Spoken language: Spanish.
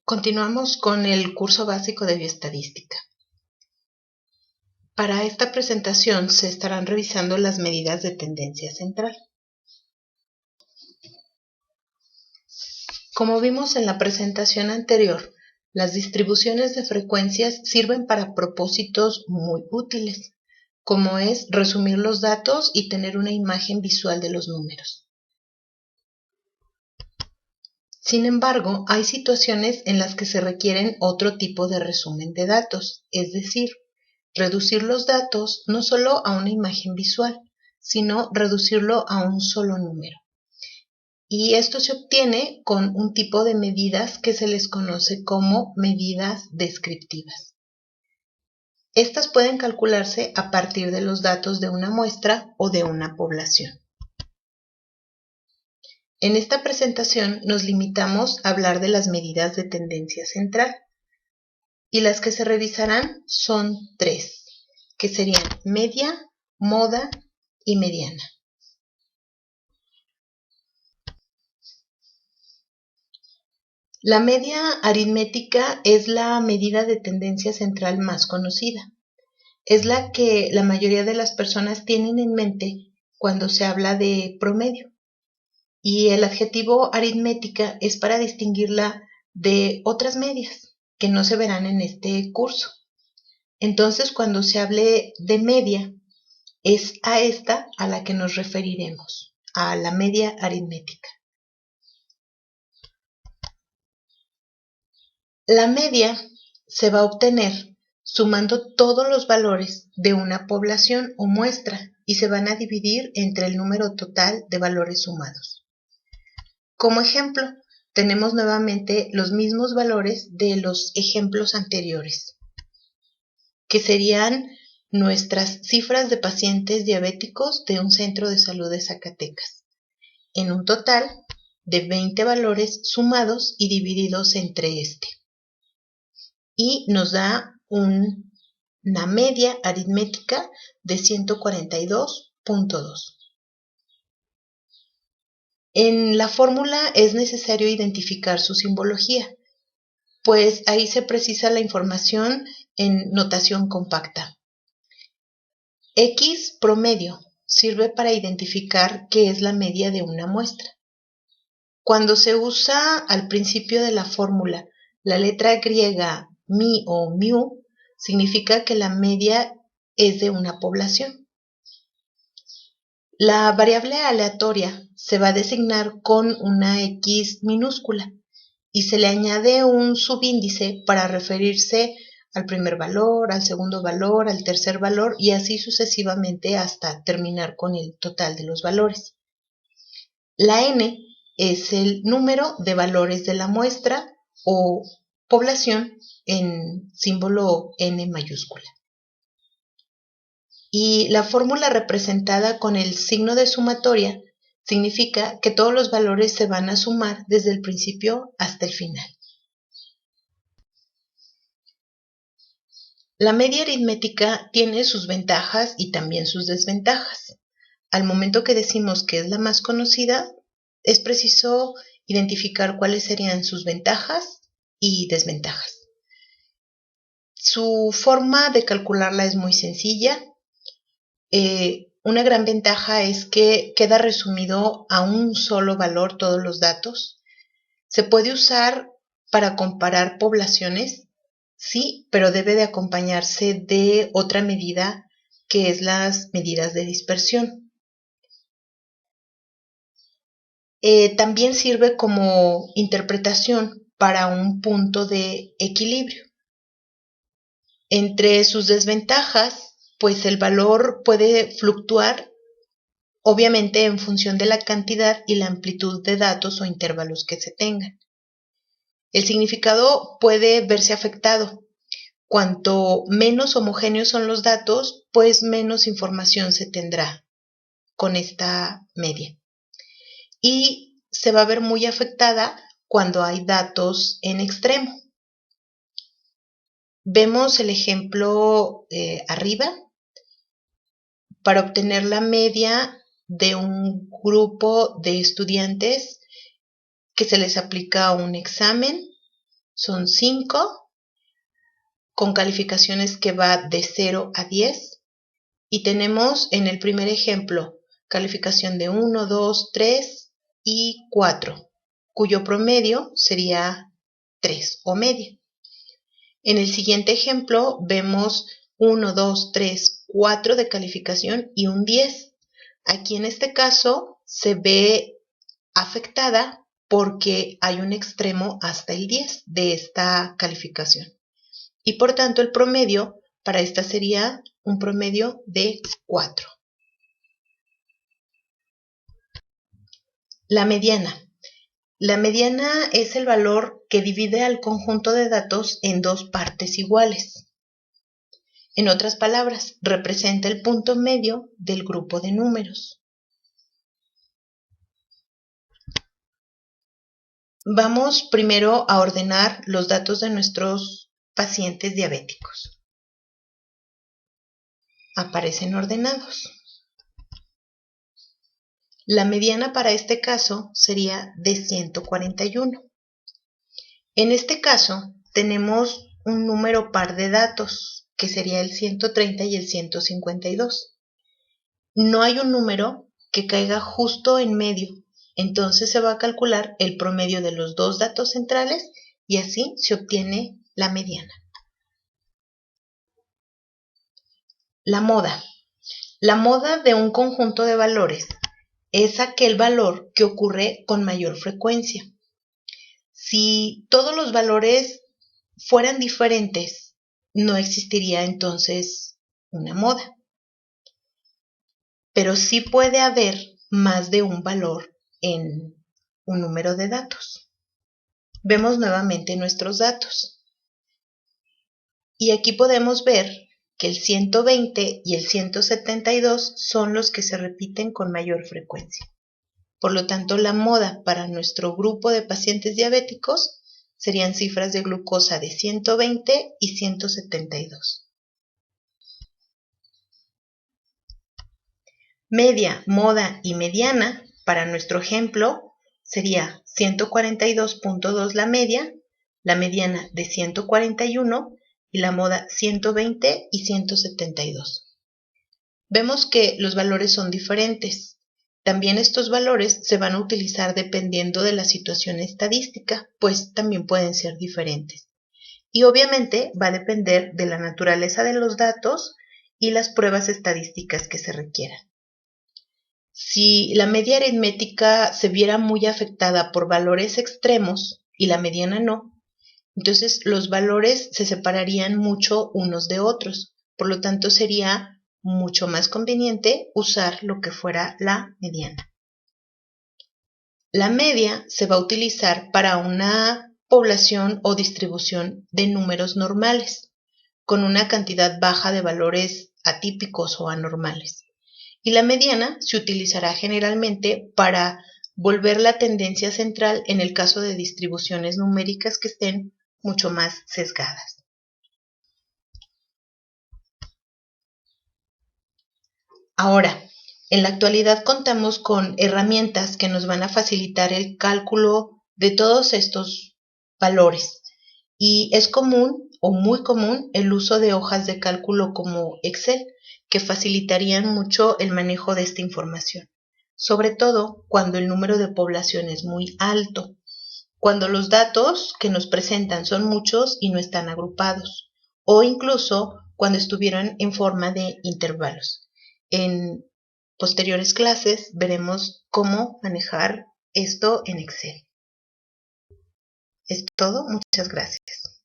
Continuamos con el curso básico de bioestadística. Para esta presentación se estarán revisando las medidas de tendencia central. Como vimos en la presentación anterior, las distribuciones de frecuencias sirven para propósitos muy útiles, como es resumir los datos y tener una imagen visual de los números. Sin embargo, hay situaciones en las que se requieren otro tipo de resumen de datos, es decir, reducir los datos no solo a una imagen visual, sino reducirlo a un solo número. Y esto se obtiene con un tipo de medidas que se les conoce como medidas descriptivas. Estas pueden calcularse a partir de los datos de una muestra o de una población. En esta presentación nos limitamos a hablar de las medidas de tendencia central y las que se revisarán son tres, que serían media, moda y mediana. La media aritmética es la medida de tendencia central más conocida. Es la que la mayoría de las personas tienen en mente cuando se habla de promedio. Y el adjetivo aritmética es para distinguirla de otras medias que no se verán en este curso. Entonces, cuando se hable de media, es a esta a la que nos referiremos, a la media aritmética. La media se va a obtener sumando todos los valores de una población o muestra y se van a dividir entre el número total de valores sumados. Como ejemplo, tenemos nuevamente los mismos valores de los ejemplos anteriores, que serían nuestras cifras de pacientes diabéticos de un centro de salud de Zacatecas, en un total de 20 valores sumados y divididos entre este. Y nos da una media aritmética de 142.2. En la fórmula es necesario identificar su simbología, pues ahí se precisa la información en notación compacta. X promedio sirve para identificar qué es la media de una muestra. Cuando se usa al principio de la fórmula la letra griega mi o mu, significa que la media es de una población. La variable aleatoria se va a designar con una X minúscula y se le añade un subíndice para referirse al primer valor, al segundo valor, al tercer valor y así sucesivamente hasta terminar con el total de los valores. La n es el número de valores de la muestra o población en símbolo n mayúscula. Y la fórmula representada con el signo de sumatoria significa que todos los valores se van a sumar desde el principio hasta el final. La media aritmética tiene sus ventajas y también sus desventajas. Al momento que decimos que es la más conocida, es preciso identificar cuáles serían sus ventajas y desventajas. Su forma de calcularla es muy sencilla. Una gran ventaja es que queda resumido a un solo valor todos los datos. Se puede usar para comparar poblaciones, sí, pero debe de acompañarse de otra medida que es las medidas de dispersión. También sirve como interpretación para un punto de equilibrio. Entre sus desventajas, pues el valor puede fluctuar, obviamente en función de la cantidad y la amplitud de datos o intervalos que se tengan. El significado puede verse afectado. Cuanto menos homogéneos son los datos, pues menos información se tendrá con esta media. Y se va a ver muy afectada cuando hay datos en extremo. Vemos el ejemplo arriba. Para obtener la media de un grupo de estudiantes que se les aplica un examen son 5, con calificaciones que va de 0 a 10. Y tenemos en el primer ejemplo calificación de 1, 2, 3 y 4, cuyo promedio sería 3 o media. En el siguiente ejemplo vemos 1, 2, 3, 4 de calificación y un 10. Aquí en este caso se ve afectada porque hay un extremo hasta el 10 de esta calificación. Y por tanto el promedio para esta sería un promedio de 4. La mediana. La mediana es el valor que divide al conjunto de datos en dos partes iguales. En otras palabras, representa el punto medio del grupo de números. Vamos primero a ordenar los datos de nuestros pacientes diabéticos. Aparecen ordenados. La mediana para este caso sería de 141. En este caso tenemos un número par de datos, que sería el 130 y el 152. No hay un número que caiga justo en medio, entonces se va a calcular el promedio de los dos datos centrales y así se obtiene la mediana. La moda. La moda de un conjunto de valores es aquel valor que ocurre con mayor frecuencia. Si todos los valores fueran diferentes, no existiría entonces una moda. Pero sí puede haber más de un valor en un número de datos. Vemos nuevamente nuestros datos. Y aquí podemos ver que el 120 y el 172 son los que se repiten con mayor frecuencia. Por lo tanto, la moda para nuestro grupo de pacientes diabéticos serían cifras de glucosa de 120 y 172. Media, moda y mediana, para nuestro ejemplo, sería 142.2 la mediana de 141 y la moda 120 y 172. Vemos que los valores son diferentes. También estos valores se van a utilizar dependiendo de la situación estadística, pues también pueden ser diferentes. Y obviamente va a depender de la naturaleza de los datos y las pruebas estadísticas que se requieran. Si la media aritmética se viera muy afectada por valores extremos y la mediana no, entonces los valores se separarían mucho unos de otros. Por lo tanto, sería mucho más conveniente usar lo que fuera la mediana. La media se va a utilizar para una población o distribución de números normales, con una cantidad baja de valores atípicos o anormales. Y la mediana se utilizará generalmente para volver la tendencia central en el caso de distribuciones numéricas que estén mucho más sesgadas. Ahora, en la actualidad contamos con herramientas que nos van a facilitar el cálculo de todos estos valores y es común o muy común el uso de hojas de cálculo como Excel que facilitarían mucho el manejo de esta información, sobre todo cuando el número de población es muy alto, cuando los datos que nos presentan son muchos y no están agrupados, o incluso cuando estuvieran en forma de intervalos. En posteriores clases veremos cómo manejar esto en Excel. Es todo, muchas gracias.